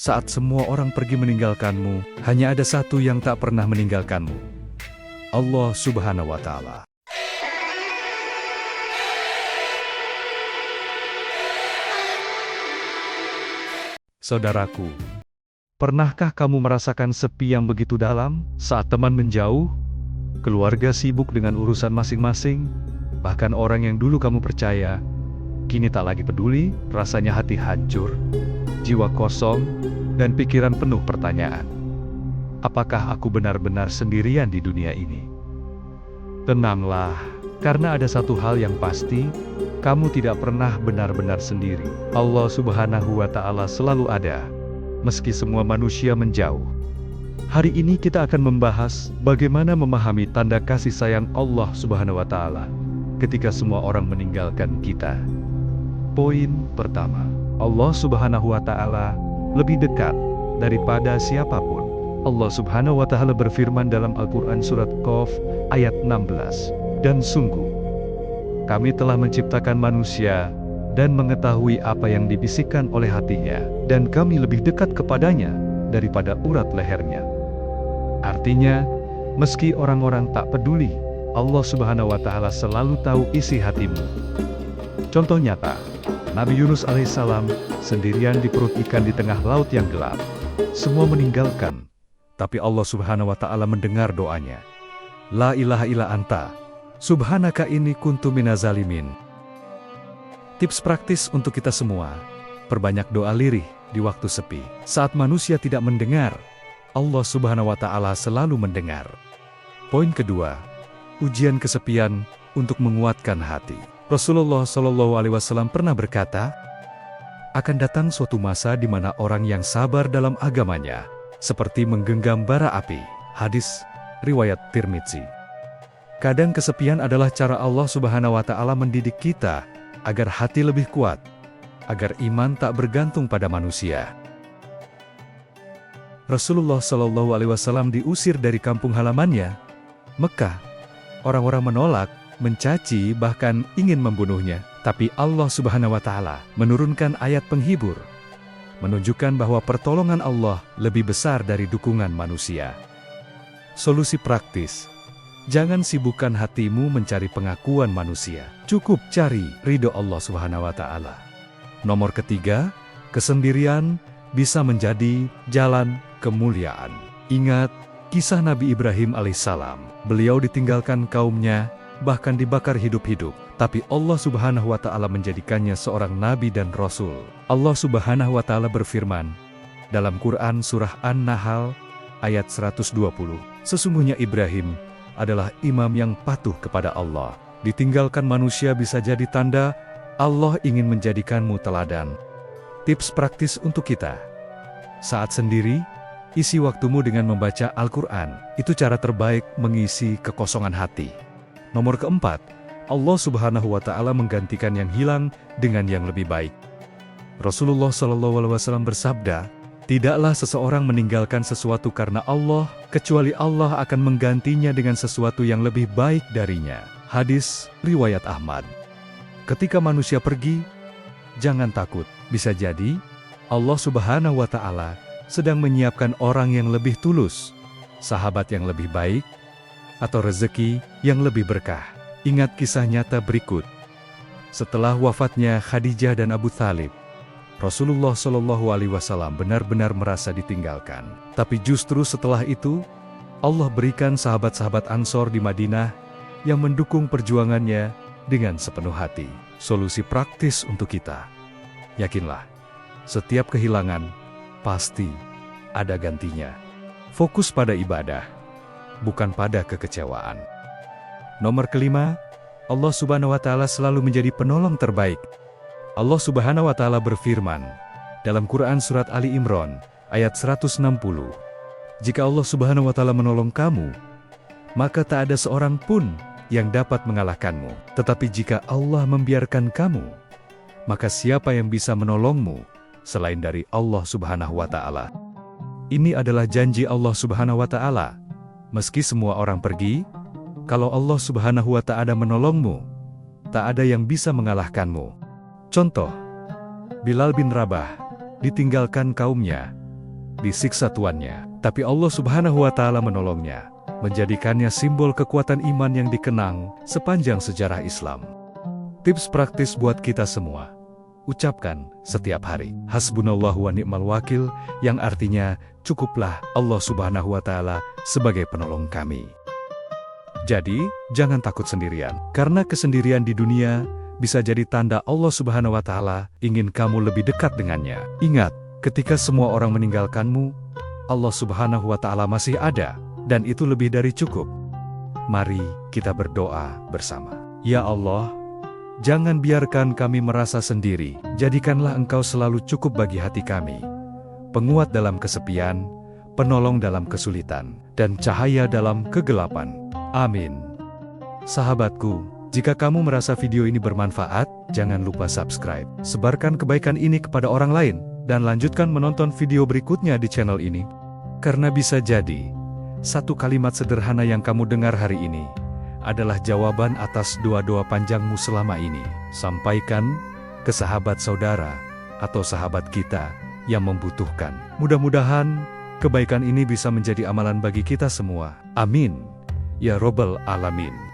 saat semua orang pergi meninggalkanmu, hanya ada satu yang tak pernah meninggalkanmu. Allah Subhanahu wa Ta'ala. Saudaraku, pernahkah kamu merasakan sepi yang begitu dalam saat teman menjauh, keluarga sibuk dengan urusan masing-masing, bahkan orang yang dulu kamu percaya, kini tak lagi peduli? Rasanya hati hancur, jiwa kosong, dan pikiran penuh pertanyaan. Apakah aku benar-benar sendirian di dunia ini? Tenanglah, karena ada satu hal yang pasti, kamu tidak pernah benar-benar sendiri. Allah Subhanahu wa Ta'ala selalu ada, meski semua manusia menjauh. Hari ini kita akan membahas bagaimana memahami tanda kasih sayang Allah Subhanahu wa Ta'ala ketika semua orang meninggalkan kita. Poin pertama, Allah Subhanahu wa Ta'ala lebih dekat daripada siapapun. Allah Subhanahu wa Ta'ala berfirman dalam Al-Quran surat Qaf ayat 16, dan sungguh kami telah menciptakan manusia dan mengetahui apa yang dibisikkan oleh hatinya, dan kami lebih dekat kepadanya daripada urat lehernya. Artinya, meski orang-orang tak peduli, Allah Subhanahu wa Ta'ala selalu tahu isi hatimu. Contoh nyata, Nabi Yunus alaihissalam sendirian di perut ikan di tengah laut yang gelap. Semua meninggalkan, tapi Allah Subhanahu wa Ta'ala mendengar doanya. La ilaha illa anta, subhanaka inni kuntu minaz zalimin. Tips praktis untuk kita semua, perbanyak doa lirih di waktu sepi. Saat manusia tidak mendengar, Allah Subhanahu wa Ta'ala selalu mendengar. Poin kedua, ujian kesepian untuk menguatkan hati. Rasulullah SAW pernah berkata, akan datang suatu masa di mana orang yang sabar dalam agamanya seperti menggenggam bara api. Hadis riwayat Tirmidzi. Kadang kesepian adalah cara Allah Subhanahu wa Ta'ala mendidik kita agar hati lebih kuat, agar iman tak bergantung pada manusia. Rasulullah SAW diusir dari kampung halamannya, Mekah. Orang-orang menolak, mencaci, bahkan ingin membunuhnya. Tapi Allah Subhanahu wa Ta'ala menurunkan ayat penghibur, menunjukkan bahwa pertolongan Allah lebih besar dari dukungan manusia. Solusi praktis, jangan sibukkan hatimu mencari pengakuan manusia. Cukup cari ridho Allah Subhanahu wa Ta'ala. Nomor ketiga, kesendirian bisa menjadi jalan kemuliaan. Ingat kisah Nabi Ibrahim alaihissalam. Beliau ditinggalkan kaumnya, bahkan dibakar hidup-hidup. Tapi Allah Subhanahu wa Ta'ala menjadikannya seorang nabi dan rasul. Allah Subhanahu wa Ta'ala berfirman dalam Quran surah An-Nahl ayat 120. Sesungguhnya Ibrahim adalah imam yang patuh kepada Allah. Ditinggalkan manusia bisa jadi tanda Allah ingin menjadikanmu teladan. Tips praktis untuk kita. Saat sendiri, isi waktumu dengan membaca Al-Quran. Itu cara terbaik mengisi kekosongan hati. Nomor keempat, Allah Subhanahu wa Ta'ala menggantikan yang hilang dengan yang lebih baik. Rasulullah SAW bersabda, tidaklah seseorang meninggalkan sesuatu karena Allah, kecuali Allah akan menggantinya dengan sesuatu yang lebih baik darinya. Hadis riwayat Ahmad. Ketika manusia pergi, jangan takut. Bisa jadi Allah Subhanahu wa Ta'ala sedang menyiapkan orang yang lebih tulus, sahabat yang lebih baik, atau rezeki yang lebih berkah. Ingat kisah nyata berikut. Setelah wafatnya Khadijah dan Abu Thalib, Rasulullah SAW benar-benar merasa ditinggalkan. Tapi justru setelah itu, Allah berikan sahabat-sahabat Ansor di Madinah yang mendukung perjuangannya dengan sepenuh hati. Solusi praktis untuk kita. Yakinlah, setiap kehilangan pasti ada gantinya. Fokus pada ibadah, bukan pada kekecewaan. Nomor kelima, Allah Subhanahu wa Ta'ala selalu menjadi penolong terbaik. Allah Subhanahu wa Ta'ala berfirman dalam Quran surat Ali Imran ayat 160. Jika Allah Subhanahu wa Ta'ala menolong kamu, maka tak ada seorang pun yang dapat mengalahkanmu. Tetapi jika Allah membiarkan kamu, maka siapa yang bisa menolongmu selain dari Allah Subhanahu wa Ta'ala? Ini adalah janji Allah Subhanahu wa Ta'ala. Meski semua orang pergi, kalau Allah Subhanahu wa Ta'ala menolongmu, tak ada yang bisa mengalahkanmu. Contoh, Bilal bin Rabah ditinggalkan kaumnya, disiksa tuannya. Tapi Allah Subhanahu wa Ta'ala menolongnya, menjadikannya simbol kekuatan iman yang dikenang sepanjang sejarah Islam. Tips praktis buat kita semua. Ucapkan setiap hari, Hasbunallahu wa ni'mal wakil, yang artinya, cukuplah Allah Subhanahu wa Ta'ala sebagai penolong kami. Jadi, jangan takut sendirian, karena kesendirian di dunia bisa jadi tanda Allah Subhanahu wa Ta'ala ingin kamu lebih dekat dengannya. Ingat, ketika semua orang meninggalkanmu, Allah Subhanahu wa Ta'ala masih ada, dan itu lebih dari cukup. Mari kita berdoa bersama. Ya Allah, jangan biarkan kami merasa sendiri, jadikanlah Engkau selalu cukup bagi hati kami, penguat dalam kesepian, penolong dalam kesulitan, dan cahaya dalam kegelapan. Amin. Sahabatku, jika kamu merasa video ini bermanfaat, jangan lupa subscribe, sebarkan kebaikan ini kepada orang lain, dan lanjutkan menonton video berikutnya di channel ini. Karena bisa jadi, satu kalimat sederhana yang kamu dengar hari ini adalah jawaban atas doa-doa panjangmu selama ini. Sampaikan ke sahabat saudara atau sahabat kita yang membutuhkan. Mudah-mudahan kebaikan ini bisa menjadi amalan bagi kita semua. Amin. Ya Robbal Alamin.